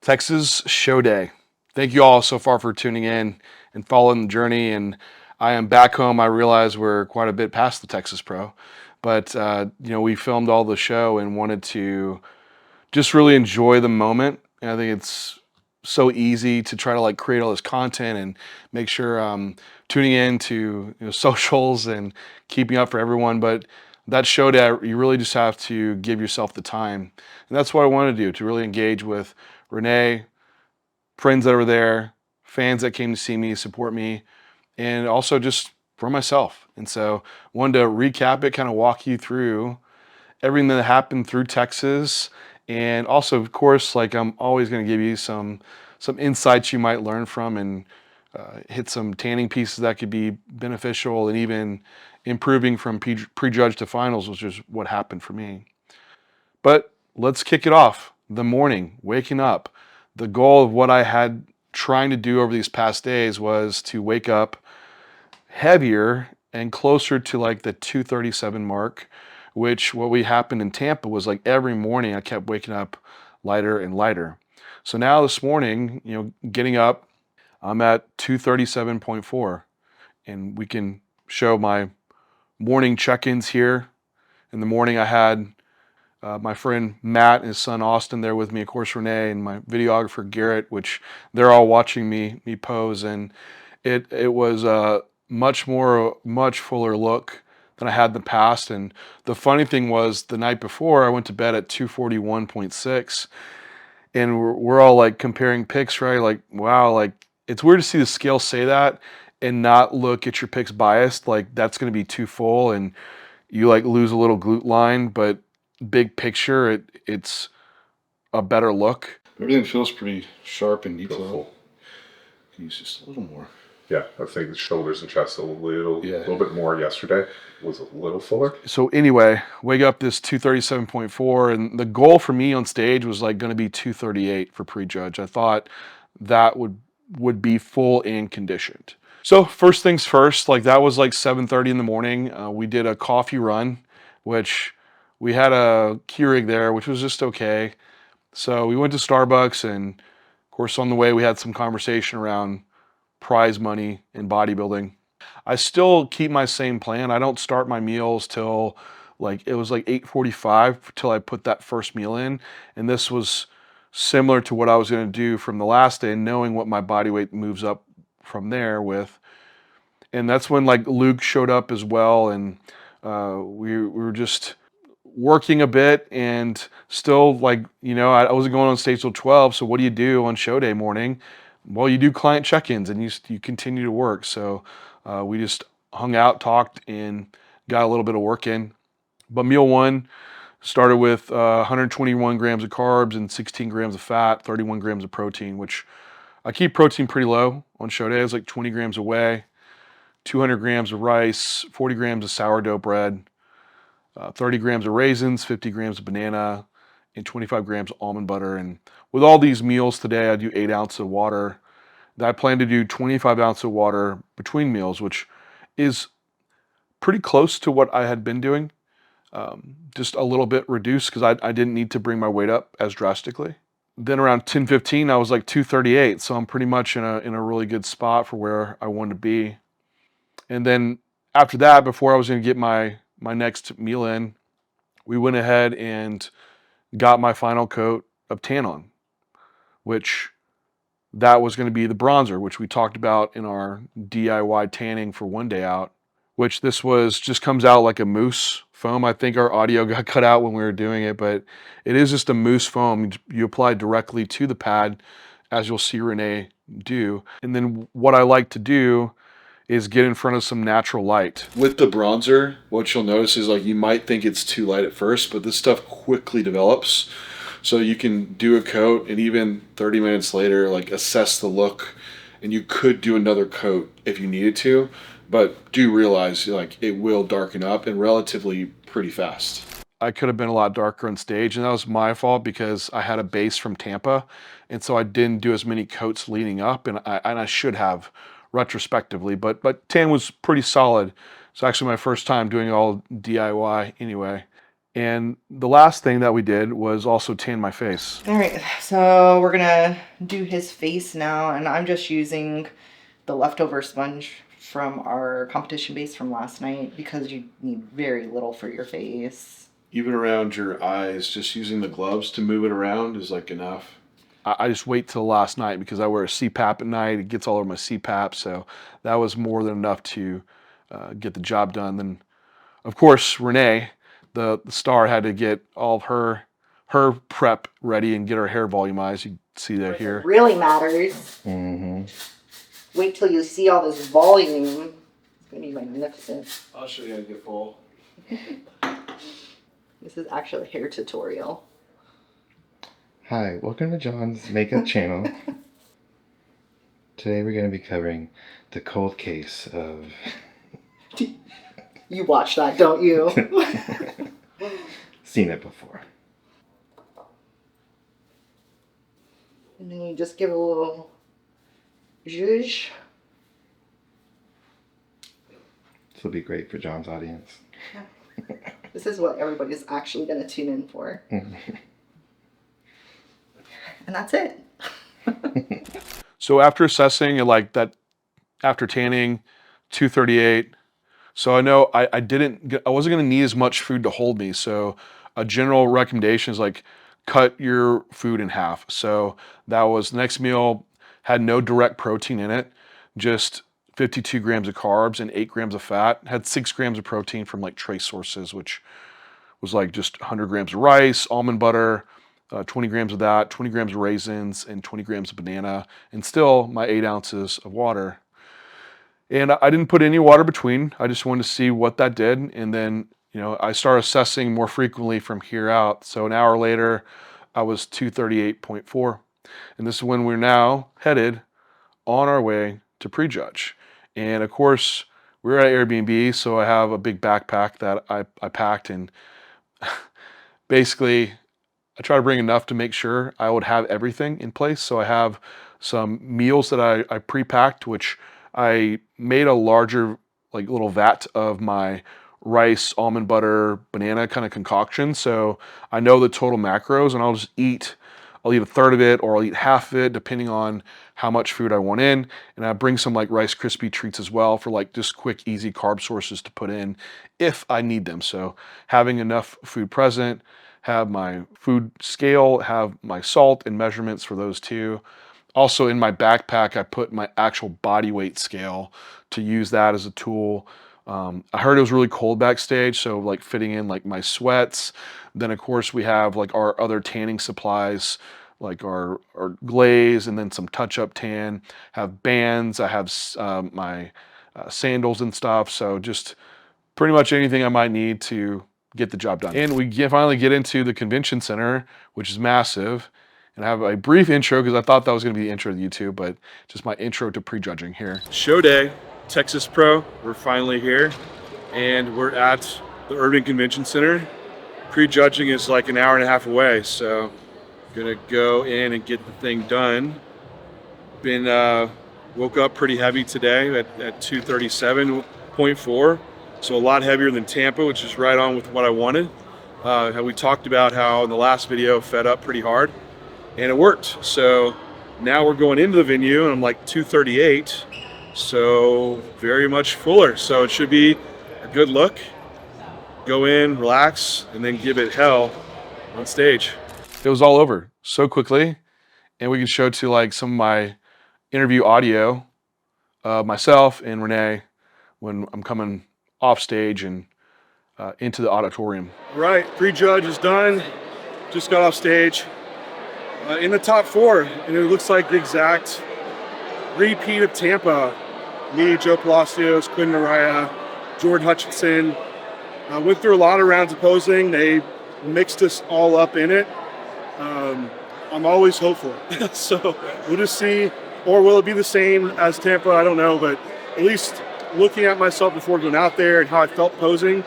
Texas Show Day. Thank you all so far for tuning in and following the journey. And I am back home. I realize we're quite a bit past the Texas Pro, but we filmed all the show and wanted to just really enjoy the moment. And I think it's so easy to try to like create all this content and make sure tuning in to socials and keeping up for everyone. But that show day, you really just have to give yourself the time, and that's what I want to do, to really engage with Renee, friends that were there, fans that came to see me, support me, and also just for myself. And so I wanted to recap it, kind of walk you through everything that happened through Texas. And also, of course, like I'm always going to give you some insights you might learn from, and hit some tanning pieces that could be beneficial, and even improving from prejudge to finals, which is what happened for me. But let's kick it off. The morning, waking up. The goal of what I had trying to do over these past days was to wake up heavier and closer to like the 237 mark, which what we happened in Tampa was like every morning I kept waking up lighter and lighter. So now this morning, getting up, I'm at 237.4, and we can show my morning check-ins here. In the morning, I had my friend Matt and his son Austin there with me, of course Renee, and my videographer Garrett, which they're all watching me pose, and it was a much fuller look than I had in the past. And the funny thing was, the night before I went to bed at 241.6, and we're all like comparing pics, right? Like, wow, like it's weird to see the scale say that and not look at your pics biased. Like that's going to be too full, and you like lose a little glute line, but big picture, it's a better look. Everything feels pretty sharp and detailed. Use just a little more. Yeah, I think the shoulders and chest a little bit more yesterday. Was a little fuller. So anyway, wake up this 237.4, and the goal for me on stage was like going to be 238 for prejudge. I thought that would be full and conditioned. So first things first, like that was like 7:30 in the morning. We did a coffee run, which we had a Keurig there, which was just okay. So we went to Starbucks, and of course on the way we had some conversation around prize money and bodybuilding. I still keep my same plan. I don't start my meals till like it was like 8:45 till I put that first meal in, and this was similar to what I was going to do from the last day, knowing what my body weight moves up from there with. And that's when like Luke showed up as well, and we were just working a bit, and still like I wasn't going on stage till 12. So what do you do on show day morning? Well, you do client check-ins, and you continue to work. So we just hung out, talked, and got a little bit of work in. But meal one started with 121 grams of carbs and 16 grams of fat, 31 grams of protein, which I keep protein pretty low on show days, like 20 grams a whey, 200 grams of rice, 40 grams of sourdough bread, 30 grams of raisins, 50 grams of banana, and 25 grams of almond butter. And with all these meals today, I do 8 ounces of water. I plan to do 25 ounces of water between meals, which is pretty close to what I had been doing, just a little bit reduced because I didn't need to bring my weight up as drastically. Then around 10:15, I was like 238, so I'm pretty much in a really good spot for where I wanted to be. And then after that, before I was going to get my next meal in, we went ahead and got my final coat of tan on, which that was going to be the bronzer, which we talked about in our DIY tanning for one day out, which this was just comes out like a mousse foam. I think our audio got cut out when we were doing it, but it is just a mousse foam. You apply directly to the pad, as you'll see Renee do. And then what I like to do is get in front of some natural light. With the bronzer, what you'll notice is like you might think it's too light at first, but this stuff quickly develops. So you can do a coat, and even 30 minutes later, like assess the look, and you could do another coat if you needed to, but do realize like it will darken up and relatively pretty fast. I could have been a lot darker on stage, and that was my fault because I had a base from Tampa, and so I didn't do as many coats leading up, and I should have retrospectively, but tan was pretty solid. It's actually my first time doing all DIY anyway. And the last thing that we did was also tan my face. All right, so we're gonna do his face now, and I'm just using the leftover sponge from our competition base from last night because you need very little for your face. Even around your eyes, just using the gloves to move it around is like enough. I just wait till last night because I wear a CPAP at night. It gets all over my CPAP, so that was more than enough to get the job done. Then, of course, Renee, the star, had to get all of her prep ready and get her hair volumized. You can see that here. It really matters. Mm-hmm. Wait till you see all this volume. It's gonna be magnificent. I'll show you how to get full. This is actually a hair tutorial. Hi, welcome to John's makeup channel. Today we're going to be covering the cold case of... You watch that, don't you? Seen it before. And then you just give it a little zhuzh. This will be great for John's audience. This is what everybody's actually going to tune in for. And that's it. So after assessing like that, after tanning, 238. So I know I wasn't going to need as much food to hold me. So a general recommendation is like cut your food in half. So that was the next meal, had no direct protein in it, just 52 grams of carbs and 8 grams of fat. Had 6 grams of protein from like trace sources, which was like just 100 grams of rice, almond butter, 20 grams of that, 20 grams of raisins, and 20 grams of banana, and still my 8 ounces of water. And I didn't put any water between. I just wanted to see what that did. And then, I started assessing more frequently from here out. So an hour later, I was 238.4. And this is when we're now headed on our way to prejudge. And of course, we're at Airbnb, so I have a big backpack that I packed, and basically I try to bring enough to make sure I would have everything in place. So I have some meals that I pre-packed, which I made a larger like little vat of my rice, almond butter, banana kind of concoction. So I know the total macros, and I'll eat a third of it, or I'll eat half of it depending on how much food I want in. And I bring some like Rice Krispie treats as well for like just quick, easy carb sources to put in if I need them. So having enough food present, have my food scale, have my salt and measurements for those two. Also in my backpack, I put my actual body weight scale to use that as a tool. I heard it was really cold backstage, so like fitting in like my sweats. Then of course we have like our other tanning supplies, like our glaze, and then some touch-up tan. Have bands. I have my sandals and stuff. So just pretty much anything I might need to get the job done. And we finally get into the convention center, which is massive. And I have a brief intro because I thought that was going to be the intro to YouTube, but just my intro to prejudging here. Show day, Texas Pro. We're finally here, and we're at the Urban Convention Center. Prejudging is like an hour and a half away, so I'm gonna go in and get the thing done. Woke up pretty heavy today at 237.4. So a lot heavier than Tampa, which is right on with what I wanted. We talked about how in the last video fed up pretty hard, and it worked. So now we're going into the venue, and I'm like 238, so very much fuller. So it should be a good look. Go in, relax, and then give it hell on stage. It was all over so quickly, and we can show to like some of my interview audio of myself and Renee when I'm coming off stage and into the auditorium. All right, prejudge is done. Just got off stage. In the top 4, and it looks like the exact repeat of Tampa. Me, Joe Palacios, Quinn Naraya, Jordan Hutchinson. Went through a lot of rounds of posing. They mixed us all up in it. I'm always hopeful. So we'll just see, or will it be the same as Tampa? I don't know, but at least looking at myself before going out there and how I felt posing,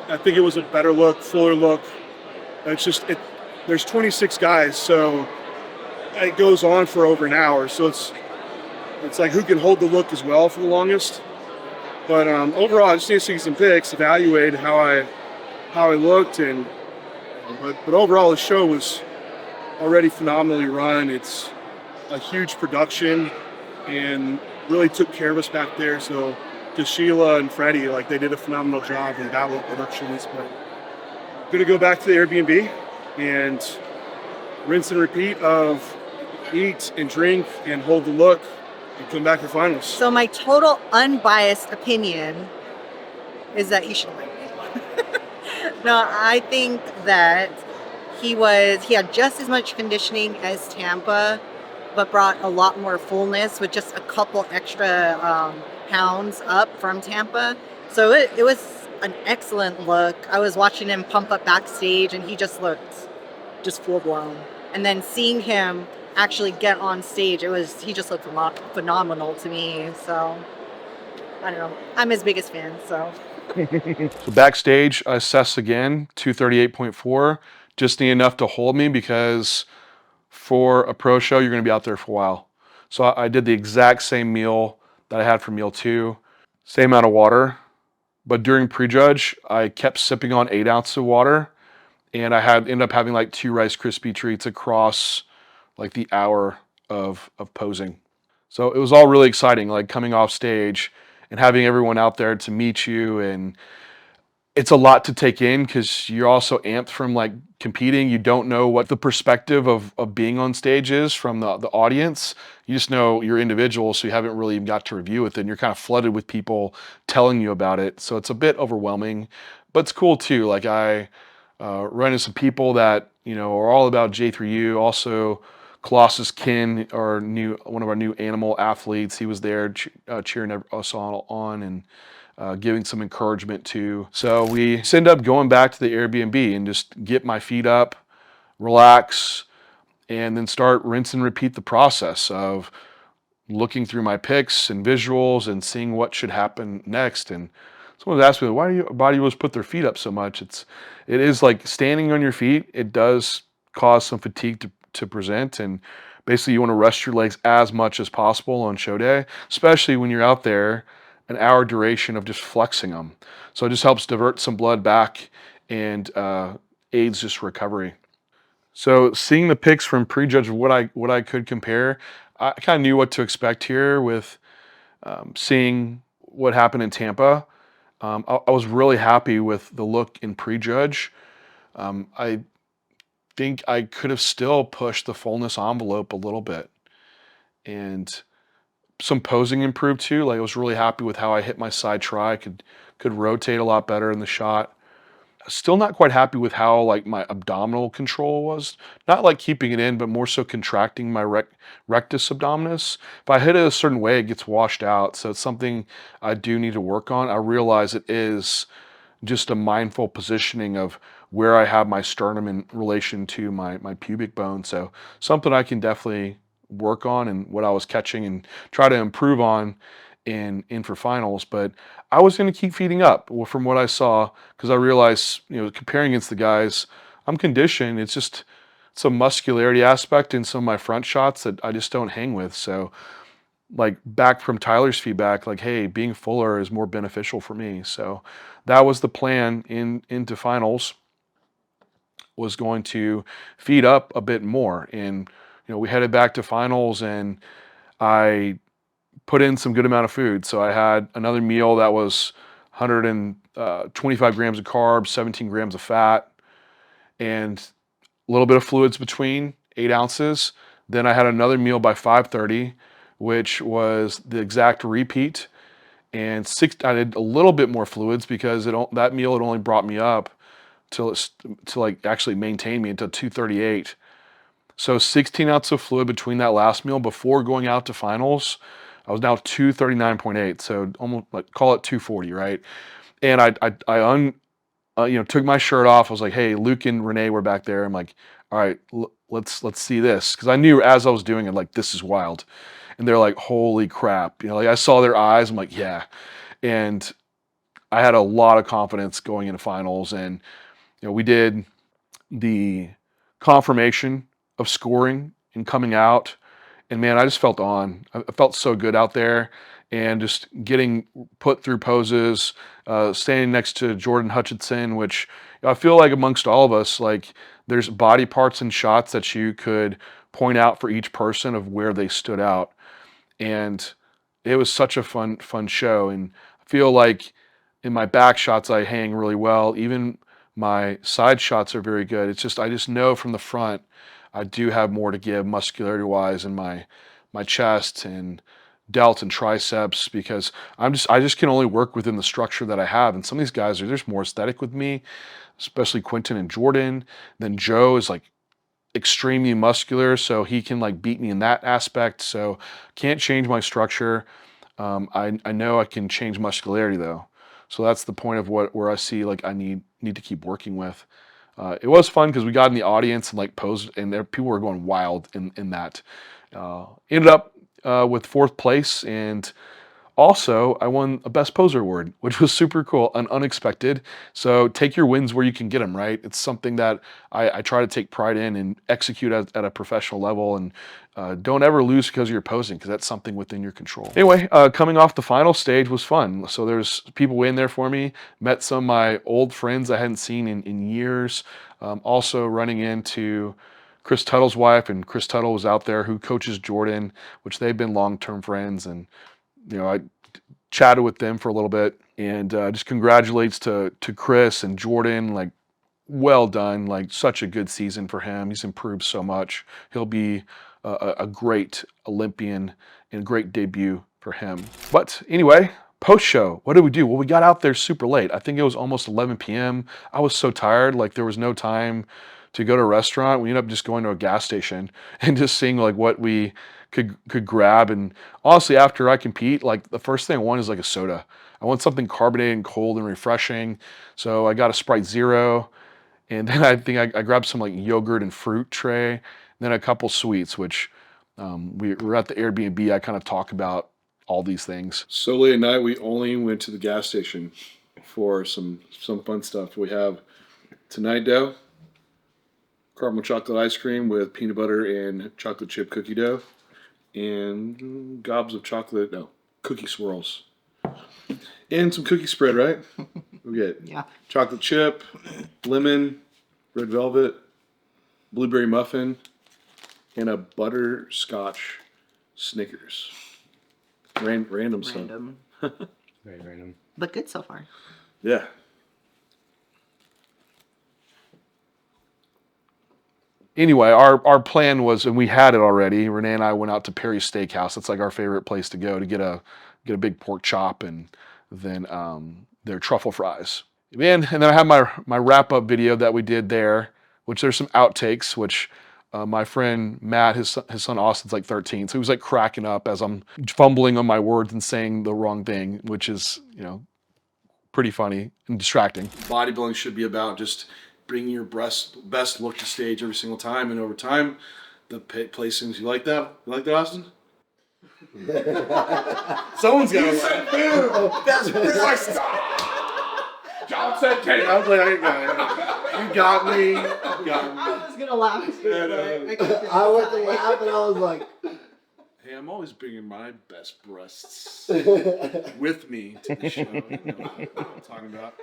I think it was a better look, fuller look. It's just, there's 26 guys, so it goes on for over an hour. So it's like who can hold the look as well for the longest. But overall, I just need to see some pics, evaluate how I looked, and But overall, the show was already phenomenally run. It's a huge production and really took care of us back there. So to Sheila and Freddie, like they did a phenomenal job in battle productions. But I'm gonna go back to the Airbnb and rinse and repeat of eat and drink and hold the look and come back to finals. So my total unbiased opinion is that you should win. No, I think that he had just as much conditioning as Tampa, but brought a lot more fullness with just a couple extra pounds up from Tampa. So it was an excellent look. I was watching him pump up backstage and he just looked just full blown. And then seeing him actually get on stage, he just looked phenomenal to me. So I don't know. I'm his biggest fan, so. So backstage, I assessed again, 238.4. Just need enough to hold me because for a pro show, you're going to be out there for a while. So I did the exact same meal that I had for meal 2, same amount of water. But during prejudge, I kept sipping on 8 ounces of water, and I ended up having like 2 Rice Krispie treats across like the hour of posing. So it was all really exciting, like coming off stage and having everyone out there to meet you. And it's a lot to take in because you're also amped from like competing. You don't know what the perspective of being on stage is from the audience. You just know you're individual, so you haven't really even got to review it. And you're kind of flooded with people telling you about it. So it's a bit overwhelming, but it's cool too. Like I run into some people that, you know, are all about J3U. Also, Colossus Kin, one of our new animal athletes, he was there cheering us on and giving some encouragement too. So we end up going back to the Airbnb and just get my feet up, relax, and then start rinse and repeat the process of looking through my pics and visuals and seeing what should happen next. And someone asked me, why do body always put their feet up so much? It is like standing on your feet. It does cause some fatigue to present, and basically you want to rest your legs as much as possible on show day, especially when you're out there an hour duration of just flexing them. So it just helps divert some blood back and aids just recovery. So seeing the pics from prejudge of what I could compare, I kind of knew what to expect here with seeing what happened in Tampa. I was really happy with the look in prejudge. I think I could have still pushed the fullness envelope a little bit, and some posing improved too. Like I was really happy with how I hit my side try. I could rotate a lot better in the shot. Still not quite happy with how like my abdominal control was. Not like keeping it in, but more so contracting my rectus abdominis. If I hit it a certain way, it gets washed out. So it's something I do need to work on. I realize it is just a mindful positioning of where I have my sternum in relation to my pubic bone. So something I can definitely work on and what I was catching and try to improve on in for finals. But I was going to keep feeding up from what I saw because I realized, you know, comparing against the guys, I'm conditioned. It's just some muscularity aspect in some of my front shots that I just don't hang with. So like back from Tyler's feedback, like, hey, being fuller is more beneficial for me. So that was the plan into finals, was going to feed up a bit more. And, you know, we headed back to finals and I put in some good amount of food. So I had another meal that was 125 grams of carbs, 17 grams of fat, and a little bit of fluids between, 8 ounces. Then I had another meal by 5:30, which was the exact repeat. And I did a little bit more fluids because that meal had only brought me up to like actually maintain me until 238. So 16 ounces of fluid between that last meal before going out to finals. I was now 239.8, so almost like call it 240, right? And I took my shirt off. I was like, hey, Luke and Renee were back there. I'm like, all right, let's see this, because I knew as I was doing it, like, this is wild. And they're like, holy crap, like I saw their eyes. I'm like, yeah. And I had a lot of confidence going into finals, and we did the confirmation of scoring and coming out. And man, I just felt I felt so good out there, and just getting put through poses, standing next to Jordan Hutchinson, which, I feel like amongst all of us, like there's body parts and shots that you could point out for each person of where they stood out. And it was such a fun show. And I feel like in my back shots, I hang really well. Even my side shots are very good. It's just, I just know from the front, I do have more to give muscularity wise in my chest and delt and triceps, because I just can only work within the structure that I have. And some of these guys are just more aesthetic with me, especially Quentin and Jordan. Then Joe is like extremely muscular, so he can like beat me in that aspect. So can't change my structure. I know I can change muscularity though. So that's the point of where I see like I need to keep working with. It was fun because we got in the audience and like posed, and people were going wild in that. Ended up with 4th place, and also I won a Best Poser award, which was super cool and unexpected. So take your wins where you can get them, right? It's something that I try to take pride in and execute at a professional level, and don't ever lose because you're posing, because that's something within your control. Anyway, coming off the final stage was fun. So there's people waiting there for me. Met some of my old friends I hadn't seen in years. Also running into Chris Tuttle's wife, and Chris Tuttle was out there, who coaches Jordan, which they've been long-term friends. And I chatted with them for a little bit, and just congratulates to Chris and Jordan. Like, well done. Like, such a good season for him. He's improved so much. He'll be a great Olympian and a great debut for him. But anyway, post show, what did we do? Well, we got out there super late. I think it was almost 11 p.m. I was so tired. Like, there was no time to go to a restaurant. We ended up just going to a gas station and just seeing like what we could grab. And honestly, after I compete, like the first thing I want is like a soda. I want something carbonated and cold and refreshing. So I got a Sprite Zero, and then I think I grabbed some like yogurt and fruit tray, and then a couple sweets, which we were at the Airbnb. I kind of talk about all these things. So late at night, we only went to the gas station for some fun stuff. We have tonight dough, caramel chocolate ice cream with peanut butter and chocolate chip cookie dough, and gobs of cookie swirls. And some cookie spread, right? We get chocolate chip, lemon, red velvet, blueberry muffin, and a butterscotch Snickers. Random stuff. Very random. But good so far. Yeah. Anyway, our plan was, and we had it already. Renee and I went out to Perry's Steakhouse. It's like our favorite place to go to get a big pork chop, and then their truffle fries. Man, and then I have my wrap up video that we did there, which there's some outtakes, which my friend Matt, his son Austin's like 13, so he was like cracking up as I'm fumbling on my words and saying the wrong thing, which is pretty funny and distracting. Bodybuilding should be about just bringing your best look to stage every single time, and over time, the placings. You like that? You like that, Austin? Someone's got to laugh. That's breast. John said, "Take." I was like, "I got it. You got me. You got me." I was gonna laugh too. I went to laugh and I was like, Hey, I'm always bringing my best breasts with me to the show. You know what I'm talking about.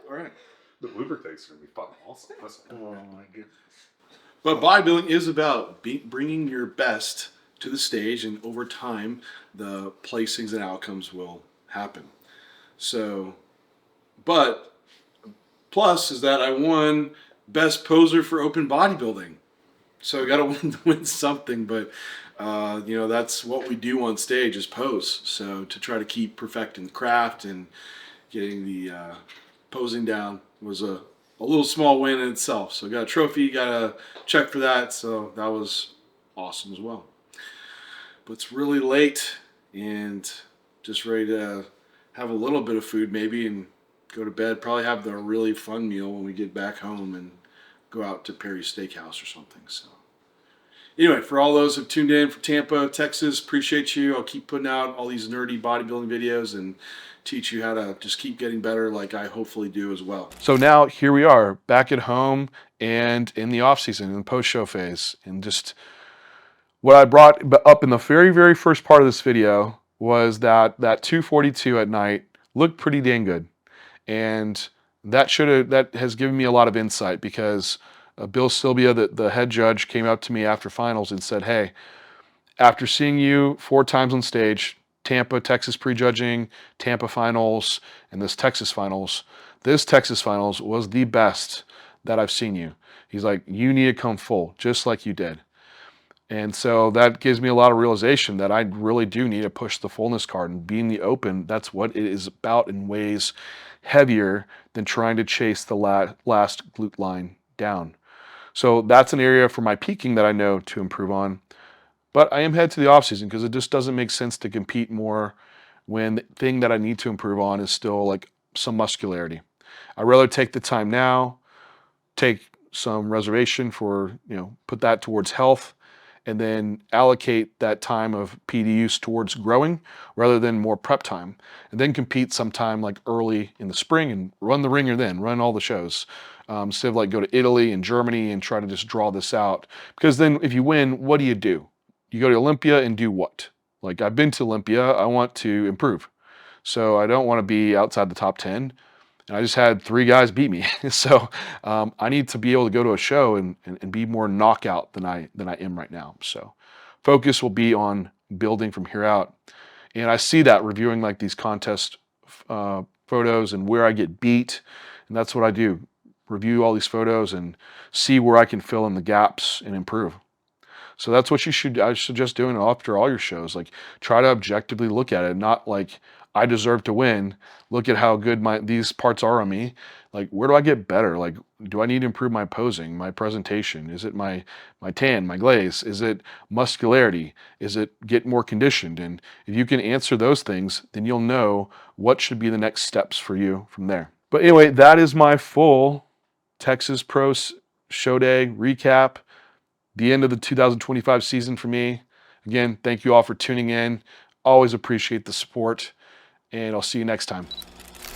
All right. The blooper takes are going to be fun also. oh my goodness. But bodybuilding is about bringing your best to the stage, and over time, the placings and outcomes will happen. So, but plus is that I won Best Poser for Open Bodybuilding. So I got to win something, but that's what we do on stage is pose. So to try to keep perfecting the craft and getting the posing down was a little small win in itself. So got a trophy, got a check for that. So that was awesome as well. But it's really late and just ready to have a little bit of food maybe and go to bed. Probably have the really fun meal when we get back home and go out to Perry's Steakhouse or something. So anyway, for all those who've tuned in for Tampa, Texas, appreciate you. I'll keep putting out all these nerdy bodybuilding videos and teach you how to just keep getting better like I hopefully do as well. So now here we are back at home and in the off season, in the post-show phase. And just what I brought up in the very, very first part of this video was that 242 at night looked pretty dang good. And that has given me a lot of insight because Bill Sylvia, the head judge, came up to me after finals and said, "Hey, after seeing you 4 times on stage, Tampa, Texas prejudging, Tampa finals, and this Texas finals was the best that I've seen you." He's like, "You need to come full, just like you did." And so that gives me a lot of realization that I really do need to push the fullness card, and being the open, that's what it is about in ways heavier than trying to chase the last glute line down. So that's an area for my peaking that I know to improve on. But I am headed to the off season because it just doesn't make sense to compete more when the thing that I need to improve on is still like some muscularity. I'd rather take the time now, take some reservation for, put that towards health, and then allocate that time of PD use towards growing rather than more prep time, and then compete sometime like early in the spring and run the ringer, then run all the shows, instead of like go to Italy and Germany and try to just draw this out. Because then if you win, what do? You go to Olympia and do what? Like, I've been to Olympia, I want to improve. So I don't want to be outside the top 10. And I just had 3 guys beat me. So I need to be able to go to a show and be more knockout than I am right now. So focus will be on building from here out. And I see that reviewing like these contest photos and where I get beat. And that's what I do. Review all these photos and see where I can fill in the gaps and improve. So that's what I suggest doing after all your shows. Like, try to objectively look at it, not like I deserve to win. Look at how good these parts are on me. Like, where do I get better? Like, do I need to improve my posing, my presentation? Is it my tan, my glaze? Is it muscularity? Is it get more conditioned? And if you can answer those things, then you'll know what should be the next steps for you from there. But anyway, that is my full Texas Pro Show Day recap. The end of the 2025 season for me. Again, thank you all for tuning in. Always appreciate the support, and I'll see you next time.